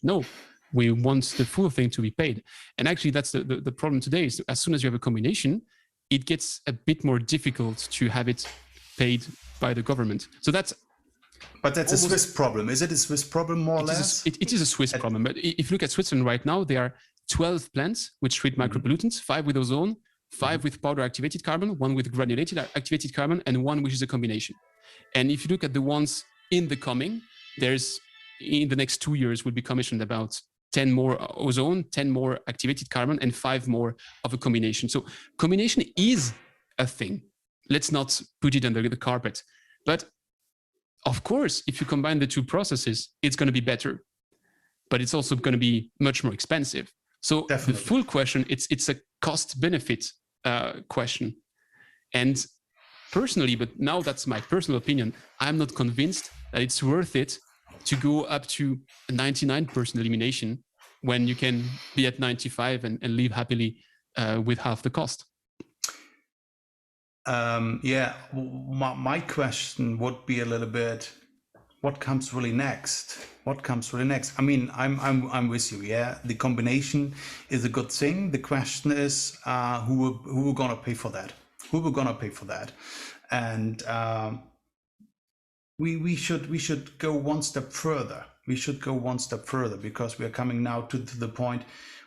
Speaker 1: No, we want the full thing to be paid. And actually, that's the problem today is as soon as you have a combination, it gets a bit more difficult to have it paid by the government. So that's...
Speaker 2: But that's a Swiss problem. Is it a Swiss problem, more or less?
Speaker 1: It is a Swiss problem. But if you look at Switzerland right now, there are 12 plants which treat micropollutants, 5 with ozone, 5 with powder activated carbon, 1 with granulated activated carbon, and 1 which is a combination. And if you look at the ones in the coming, there's in the next 2 years will be commissioned about 10 more ozone, 10 more activated carbon, and 5 more of a combination. So combination is a thing. Let's not put it under the carpet. But of course, if you combine the two processes, it's going to be better. But it's also going to be much more expensive. So Definitely. The full question, it's a cost-benefit question. And personally, but now that's my personal opinion, I'm not convinced that it's worth it to go up to a 99% elimination when you can be at 95 and live happily with half the cost.
Speaker 2: My question would be a little bit, what comes really next? I mean, I'm with you. Yeah, the combination is a good thing. The question is, who we're gonna pay for that? And we should go one step further. Because we are coming now to the point.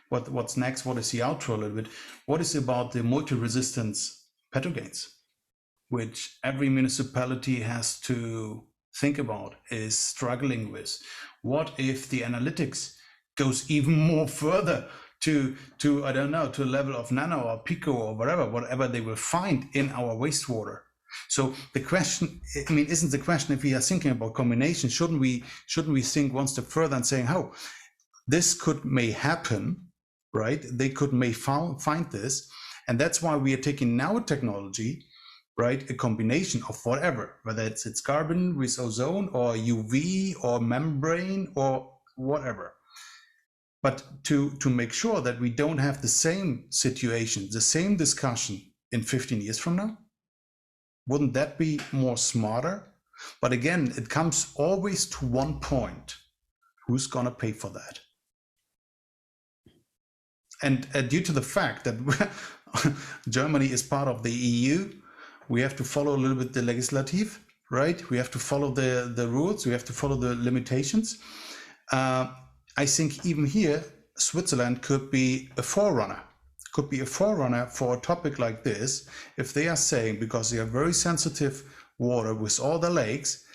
Speaker 2: What's next? What is the outro a little bit? What is about the multi-resistance pathogens, which every municipality has to think about, is struggling with? What if the analytics goes even more further to I don't know, to a level of nano or pico or whatever they will find in our wastewater? So the question, I mean, isn't the question, if we are thinking about combination, shouldn't we think one step further and saying, oh, this may happen, right? They may find this, and that's why we are taking now technology, right? A combination of whatever, whether it's carbon with ozone or UV or membrane or whatever. But to make sure that we don't have the same situation, the same discussion in 15 years from now, wouldn't that be more smarter? But again, it comes always to one point: who's gonna pay for that? And due to the fact that Germany is part of the EU, we have to follow a little bit the legislative, right? We have to follow the rules. We have to follow the limitations. I think even here, Switzerland could be a forerunner. For a topic like this, if they are saying, because they are very sensitive water with all the lakes,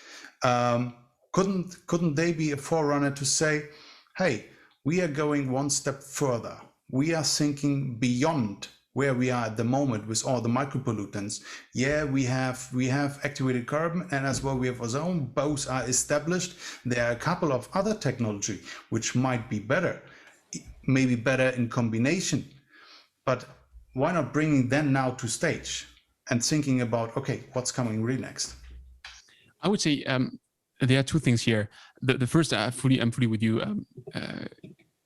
Speaker 2: couldn't they be a forerunner to say, hey, we are going one step further. We are thinking beyond where we are at the moment with all the micropollutants. Yeah, we have activated carbon, and as well we have ozone. Both are established. There are a couple of other technology which might be better, maybe better in combination. But why not bringing them now to stage and thinking about, okay, what's coming really next?
Speaker 1: I would say there are two things here. The first, I'm fully with you.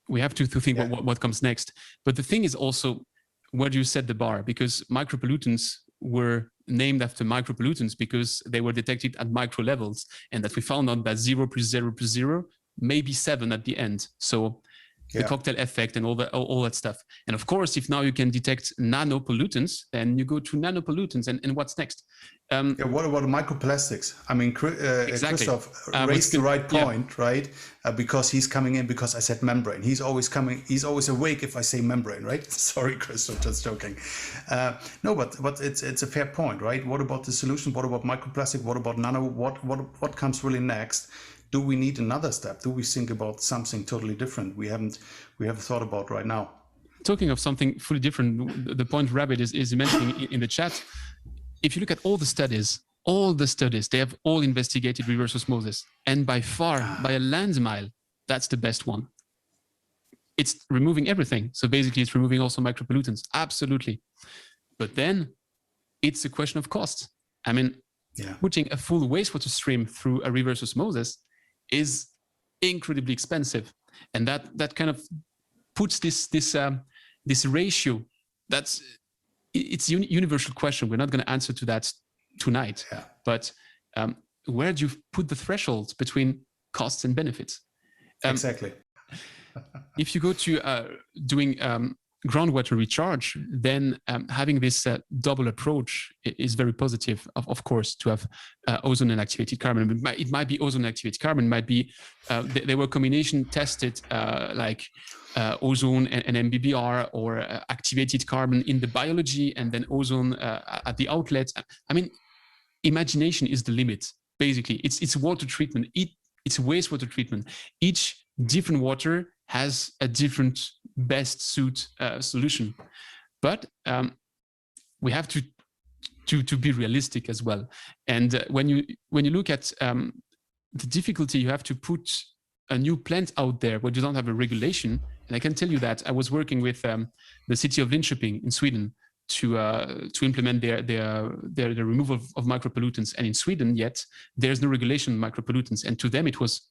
Speaker 1: we have to think what comes next. But the thing is also, where do you set the bar? Because micropollutants were named after micropollutants because they were detected at micro levels, and that we found out that 0 plus 0 plus 0 maybe 7 at the end. So the cocktail effect and all that stuff. And of course, if now you can detect nanopollutants, then you go to nanopollutants, and what's next?
Speaker 2: What about microplastics? I mean,
Speaker 1: Exactly.
Speaker 2: Christoph raised the right point, right? Because he's coming in because I said membrane. He's always awake if I say membrane, right? Sorry, Christoph, just joking. No, but it's a fair point, right? What about the solution? What about microplastic? What about nano? What comes really next? Do we need another step? Do we think about something totally different we haven't thought about right now?
Speaker 1: Talking of something fully different, the point Rabbit is mentioning in the chat, if you look at all the studies, they have all investigated reverse osmosis. And by far, by a land mile, that's the best one. It's removing everything. So basically, it's removing also micropollutants. Absolutely. But then it's a question of cost. I mean, putting a full wastewater stream through a reverse osmosis is incredibly expensive. And that kind of puts this ratio. It's a universal question. We're not going to answer to that tonight. But where do you put the thresholds between costs and benefits?
Speaker 2: Exactly.
Speaker 1: If you go to doing groundwater recharge, then having this double approach is very positive, of course, to have ozone and activated carbon. It might be ozone and activated carbon, it might be, there were combination tested like ozone and MBBR, or activated carbon in the biology and then ozone at the outlet. I mean, imagination is the limit, basically. It's water treatment, it's wastewater treatment. Each different water has a different best suit solution. But we have to be realistic as well. And when you look at the difficulty, you have to put a new plant out there where you don't have a regulation. And I can tell you that I was working with the city of Linköping in Sweden to implement their removal of micropollutants. And in Sweden, yet there's no regulation on micropollutants. And to them, it was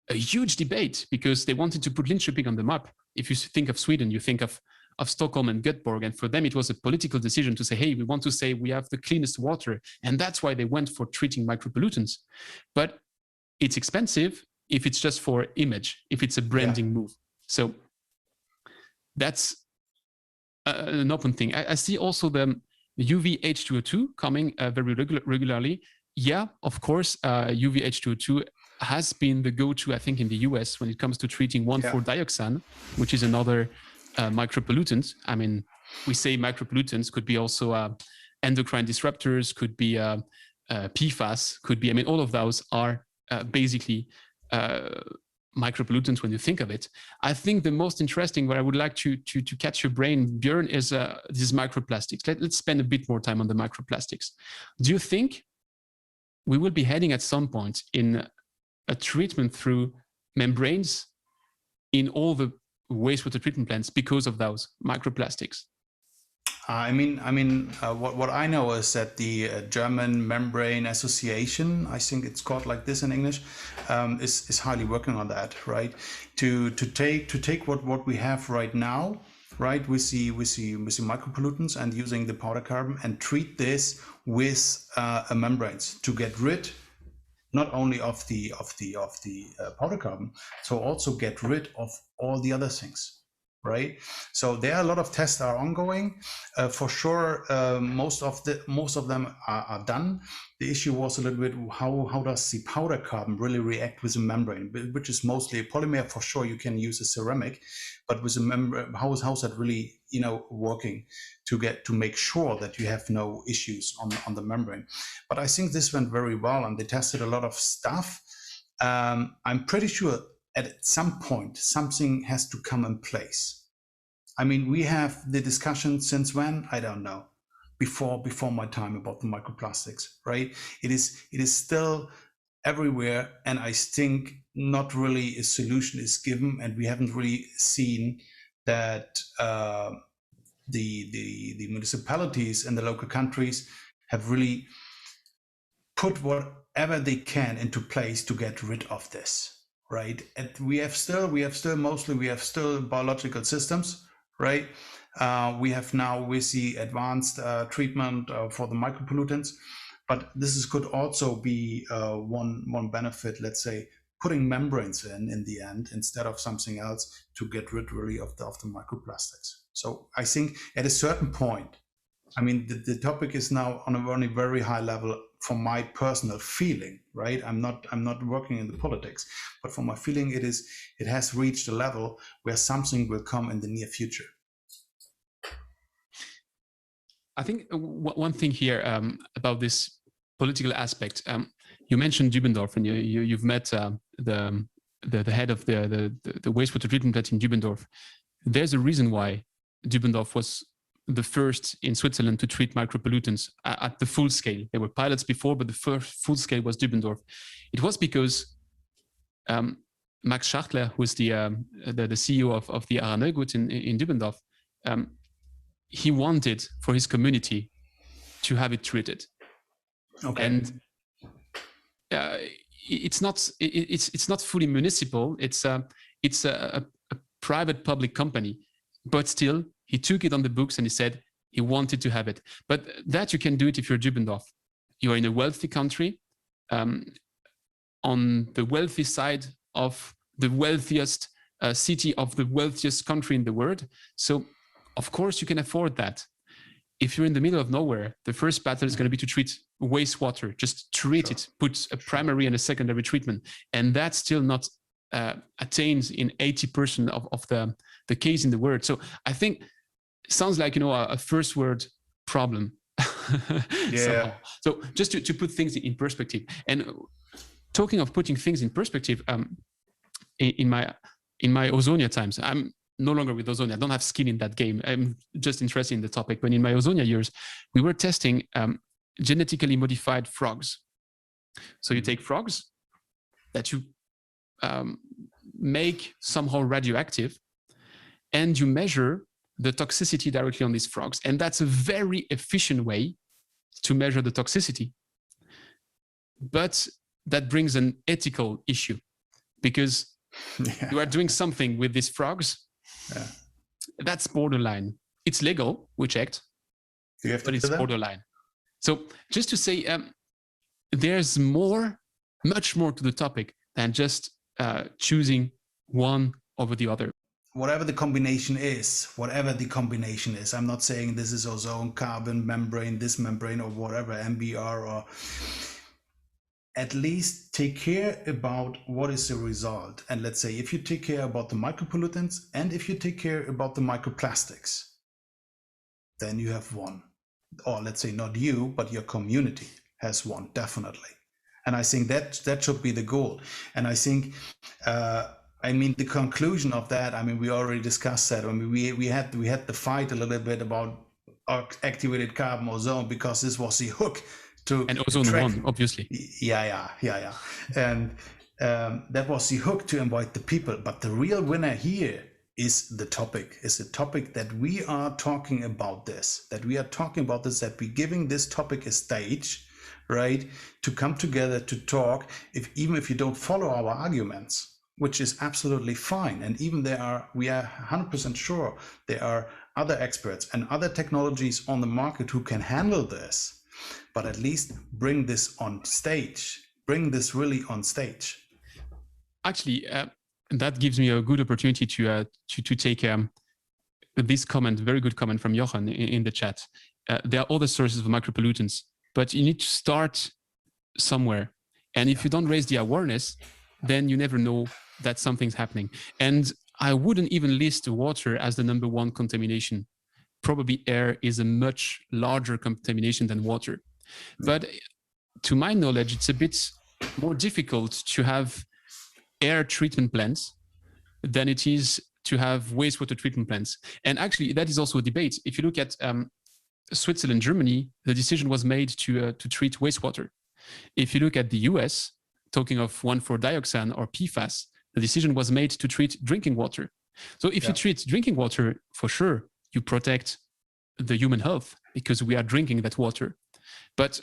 Speaker 1: a huge debate because they wanted to put Linköping on the map. If you think of Sweden, you think of Stockholm and Göteborg. And for them, it was a political decision to say, hey, we want to say we have the cleanest water. And that's why they went for treating micropollutants. But it's expensive if it's just for image, if it's a branding move. So that's an open thing. I see also the UV H2O2 coming very regularly. Yeah, of course, UV H2O2 has been the go-to, I think, in the US when it comes to treating 1,4-dioxane, which is another micropollutant. I mean, we say micropollutants could be also endocrine disruptors, could be PFAS, could be, I mean, all of those are basically micropollutants when you think of it. I think the most interesting, where I would like to catch your brain, Björn, is these microplastics. Let's spend a bit more time on the microplastics. Do you think we will be heading at some point in a treatment through membranes in all the wastewater treatment plants because of those microplastics?
Speaker 2: I mean, what I know is that the German Membrane Association, I think it's called like this in English, is highly working on that, right? To take what we have right now, right, with the micropollutants and using the powder carbon and treat this with membranes to get rid not only of the powder carbon, so also get rid of all the other things. Right, so there are a lot of tests are ongoing. For sure, most of them are done. The issue was a little bit how does the powder carbon really react with a membrane, which is mostly a polymer. For sure, you can use a ceramic, but with a membrane, how's that really working to make sure that you have no issues on the membrane? But I think this went very well, and they tested a lot of stuff. I'm pretty sure at some point something has to come in place. I mean, we have the discussion since when? I don't know. Before my time about the microplastics, right? It is still everywhere, and I think not really a solution is given, and we haven't really seen that the municipalities and the local countries have really put whatever they can into place to get rid of this. right? And we have still biological systems, right? We see advanced treatment for the micropollutants, but could also be one benefit. Let's say putting membranes in the end instead of something else to get rid really of the microplastics. So I think at a certain point, I mean, the topic is now on a very high level from my personal feeling, right? I'm not working in the politics, but from my feeling, it has reached a level where something will come in the near future.
Speaker 1: I think one thing here about this political aspect, you mentioned Dubendorf, and you've met the head of the wastewater treatment plant in Dubendorf. There's a reason why Dubendorf was the first in Switzerland to treat micropollutants at the full scale. There were pilots before, but the first full scale was Dubendorf. It was because Max Schachtler, who is the CEO of the Araneugut in Dubendorf, he wanted for his community to have it treated.
Speaker 2: Okay.
Speaker 1: And it's not fully municipal. It's a private public company, but still he took it on the books and he said he wanted to have it. But that you can do it if you're Dubendorf. You are in a wealthy country, on the wealthy side of the wealthiest city of the wealthiest country in the world. So of course you can afford that. If you're in the middle of nowhere, the first battle is going to be to treat wastewater, just treat it, put a primary and a secondary treatment. And that's still not attained in 80% of the case in the world. So I think it sounds like, a first world problem.
Speaker 2: Yeah.
Speaker 1: So just to put things in perspective. And talking of putting things in perspective, in my Ozonia times, I'm no longer with Ozone. I don't have skin in that game. I'm just interested in the topic. But in my Ozonia years, we were testing genetically modified frogs. So you take frogs that you make somehow radioactive, and you measure the toxicity directly on these frogs. And that's a very efficient way to measure the toxicity. But that brings an ethical issue, because you are doing something with these frogs.
Speaker 2: Yeah.
Speaker 1: That's borderline. It's legal, we checked, but it's borderline. So just to say, there's much more to the topic than just choosing one over the other.
Speaker 2: Whatever the combination is, I'm not saying this is ozone, carbon, membrane, this membrane, or whatever, MBR, or at least take care about what is the result. And let's say if you take care about the micropollutants and if you take care about the microplastics, then you have won. Or let's say not you, but your community has won, definitely. And I think that should be the goal. And I think, the conclusion of that, we already discussed that. We had the fight a little bit about activated carbon ozone, because this was the hook
Speaker 1: and Ozone won, obviously.
Speaker 2: Yeah. And that was the hook to invite the people. But the real winner here is the topic that we are talking about this, that we're giving this topic a stage, right? To come together to talk, even if you don't follow our arguments, which is absolutely fine. And even we are 100% sure there are other experts and other technologies on the market who can handle this. But at least bring this on stage. Bring this really on stage.
Speaker 1: Actually, that gives me a good opportunity to take this comment, very good comment from Jochen in the chat. There are other sources of micropollutants, but you need to start somewhere. And if you don't raise the awareness, then you never know that something's happening. And I wouldn't even list water as the number one contamination. Probably air is a much larger contamination than water. But to my knowledge, it's a bit more difficult to have air treatment plants than it is to have wastewater treatment plants. And actually, that is also a debate. If you look at Switzerland, Germany, the decision was made to treat wastewater. If you look at the US, talking of 1,4-dioxane or PFAS, the decision was made to treat drinking water. So if you treat drinking water, for sure, you protect the human health because we are drinking that water. But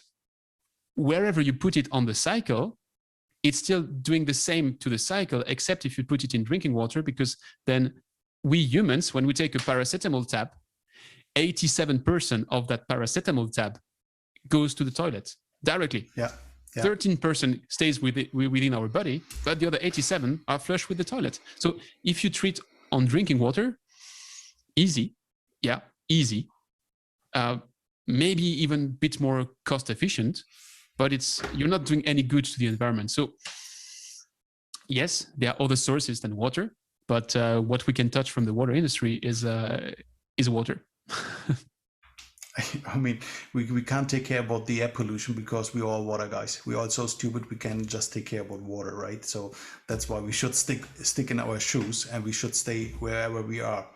Speaker 1: wherever you put it on the cycle, it's still doing the same to the cycle, except if you put it in drinking water, because then we humans, when we take a paracetamol tab, 87% of that paracetamol tab goes to the toilet directly.
Speaker 2: Yeah.
Speaker 1: 13% stays within our body, but the other 87 are flushed with the toilet. So if you treat on drinking water, easy. Maybe even a bit more cost efficient, but you're not doing any good to the environment. So yes, there are other sources than water, but what we can touch from the water industry is water.
Speaker 2: I mean, we can't take care about the air pollution because we're all water guys. We're all so stupid we can just take care about water, right? So that's why we should stick in our shoes and we should stay wherever we are.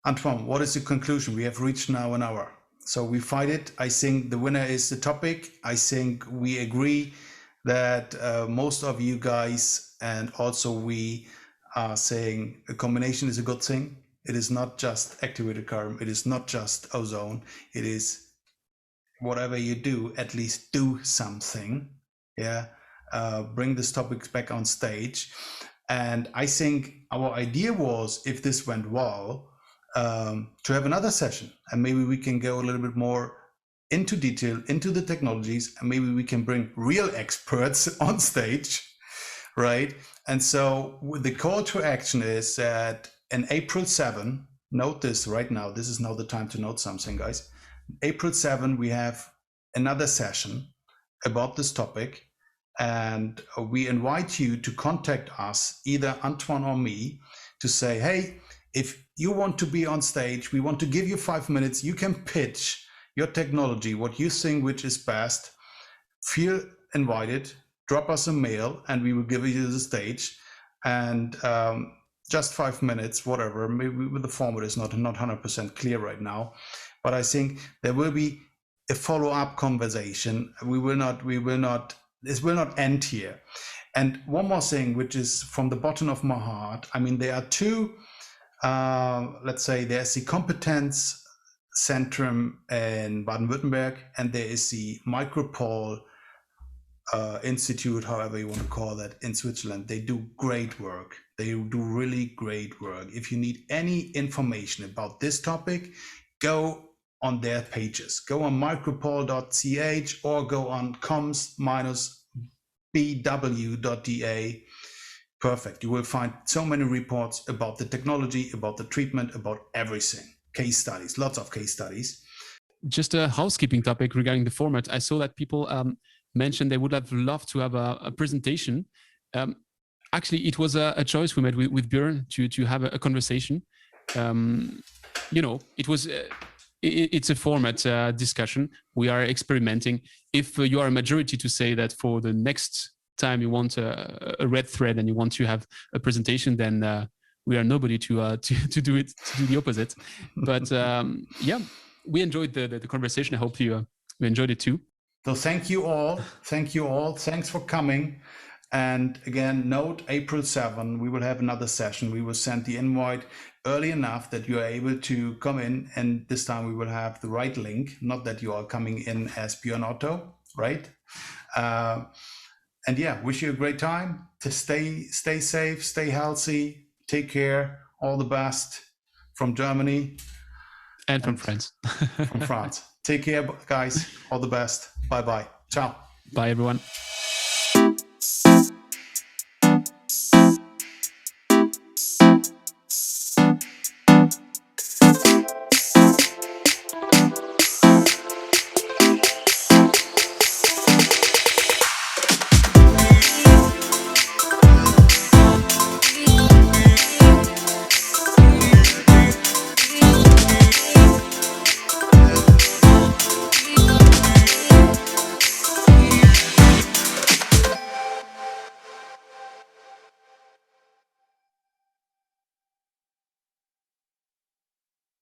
Speaker 2: Antoine, what is the conclusion? We have reached now an hour. So we fight it. I think the winner is the topic. I think we agree that most of you guys and also we are saying a combination is a good thing. It is not just activated carbon. It is not just ozone. It is whatever you do, at least do something. Yeah, bring this topic back on stage. And I think our idea was, if this went well, to have another session, and maybe we can go a little bit more into detail, into the technologies, and maybe we can bring real experts on stage, right? And so the call to action is that in April 7, note this right now, this is now the time to note something, guys. April 7, we have another session about this topic, and we invite you to contact us, either Antoine or me, to say, hey, if you want to be on stage, we want to give you 5 minutes, you can pitch your technology, what you think which is best. Feel invited, drop us a mail, and we will give you the stage. And just 5 minutes, whatever. Maybe the format is not 100% clear right now, but I think there will be a follow-up conversation. This will not end here. And one more thing, which is from the bottom of my heart. I mean, there are two, let's say there's the Competence Centrum in Baden-Württemberg, and there is the Micropoll Institute, however you want to call that, in Switzerland. They do great work. They do really great work. If you need any information about this topic, go on their pages. Go on micropoll.ch or go on comms-bw.da. Perfect. You will find so many reports about the technology, about the treatment, about everything. Case studies, lots of case studies.
Speaker 1: Just a housekeeping topic regarding the format. I saw that people mentioned they would have loved to have a presentation. Actually, it was a choice we made with Björn to have a conversation. It's a format discussion. We are experimenting. If you are a majority to say that for the next time you want a red thread and you want to have a presentation, then we are nobody to do it, to do the opposite. But we enjoyed the conversation. I hope you enjoyed it too.
Speaker 2: So thank you all. Thanks for coming. And again, note April 7, we will have another session. We will send the invite early enough that you are able to come in. And this time we will have the right link, not that you are coming in as Björn Otto, right? And yeah, wish you a great time. To stay safe, stay healthy, take care. All the best from Germany.
Speaker 1: And from France.
Speaker 2: From France. Take care, guys. All the best. Bye-bye. Ciao.
Speaker 1: Bye, everyone.